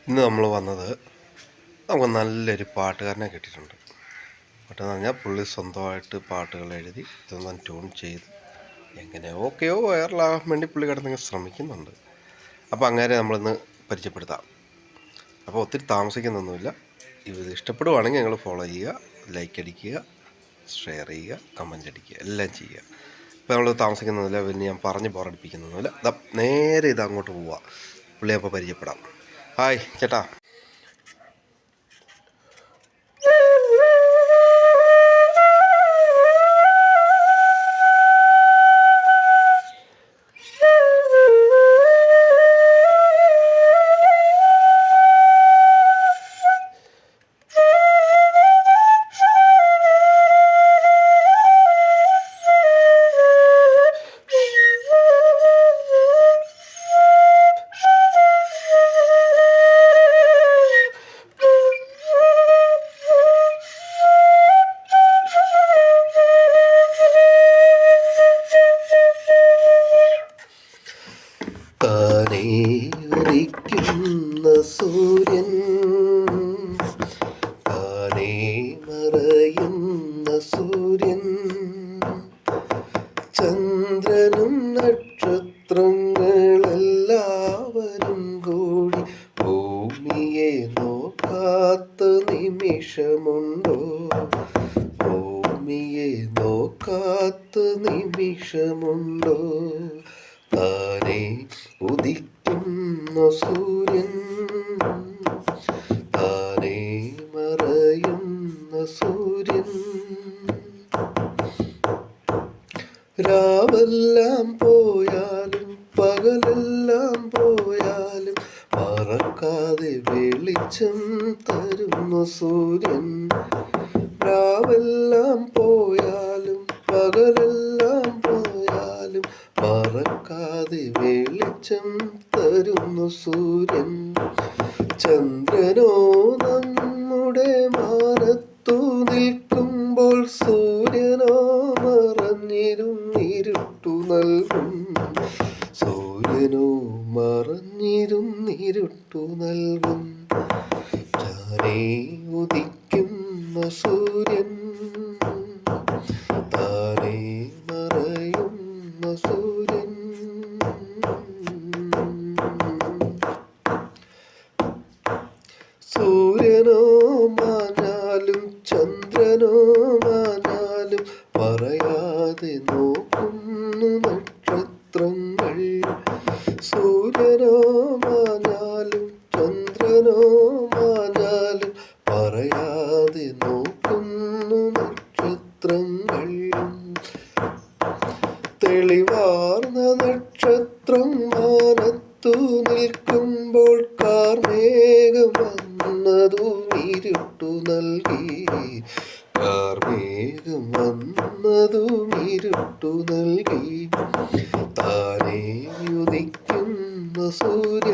ഇന്ന് നമ്മൾ വന്നത് നമുക്ക് നല്ലൊരു പാട്ടുകാരനെ കിട്ടിയിട്ടുണ്ട്. പാട്ടെന്ന് പറഞ്ഞാൽ പുള്ളി സ്വന്തമായിട്ട് പാട്ടുകൾ എഴുതി ഇതൊന്നും ട്യൂൺ ചെയ്ത് എങ്ങനെയൊക്കെയോ വൈറലാകാൻ വേണ്ടി പുള്ളി കിടന്നിങ്ങനെ ശ്രമിക്കുന്നുണ്ട്. അപ്പോൾ അങ്ങനെ നമ്മളിന്ന് പരിചയപ്പെടുത്താം. അപ്പോൾ ഒത്തിരി താമസിക്കുന്നൊന്നുമില്ല. ഇത് ഇഷ്ടപ്പെടുവാണെങ്കിൽ നിങ്ങൾ ഫോളോ ചെയ്യുക, ലൈക്ക് അടിക്കുക, ഷെയർ ചെയ്യുക, കമൻ്റ് അടിക്കുക, എല്ലാം ചെയ്യുക. ഇപ്പോൾ നമ്മൾ താമസിക്കുന്നൊന്നുമില്ല, പിന്നെ ഞാൻ പറഞ്ഞ് ബോറടിപ്പിക്കുന്നൊന്നുമില്ല. നേരെ ഇത് അങ്ങോട്ട് പോവുക. പുള്ളിയെ അപ്പോൾ പരിചയപ്പെടാം. ഹായ് ചേട്ടാ. താനേ ഉദിക്കുന്ന സൂര്യൻ, താനേ മറയുന്ന സൂര്യൻ, ചന്ദ്രനും നക്ഷത്രങ്ങളെല്ലാവരും കൂടി ഭൂമിയെ നോക്കാത്ത നിമിഷമുണ്ടോ? ഭൂമിയെ നോക്കാത്ത നിമിഷമുണ്ടോ? താനേ ഉദിക്കുന്ന സൂര്യൻ, താനേ മറയുന്ന സൂര്യൻ, രാവെല്ലാം പോയാലും പകലെല്ലാം പോയാലും മറക്കാതെ വെളിച്ചം തരുന്ന സൂര്യൻ, രാവെല്ലാം പോയാലും പകലെല്ലാം പോയാലും മറക്കാതെ വെളിച്ചം തരുന്ന സൂര്യൻ, ചന്ദ്രനോ നമ്മുടെ മാനത്തു നിൽക്കുമ്പോൾ സൂര്യനോ മറഞ്ഞിരുന്നിരുട്ടു നൽകും, സൂര്യനോ മറഞ്ഞിരുന്നിരുട്ടു നൽകും. താനേ ഉദിക്കുന്ന സൂര്യൻ, താനേ മറയുന്ന സൂര്യൻ, സൂര്യനോ മാഞ്ഞാലും ചന്ദ്രനോ മാഞ്ഞാലും പറയാതെ നോക്കുന്നു നക്ഷത്രങ്ങൾ, സൂര്യനോ മാഞ്ഞാലും ചന്ദ്രനോ മാഞ്ഞാലും പറയാതെ നോക്കുന്നു നക്ഷത്രങ്ങൾ, തെളിവാർന്ന നക്ഷത്രം മാനത്തു നിൽക്കുമ്പോൾ കാർമേഘം വന്നതും ഇരുട്ടു നൽകി, കാർമേഘം വന്നതും ഇരുട്ടു നൽകി. താനേ ഉദിക്കുന്ന സൂര്യൻ,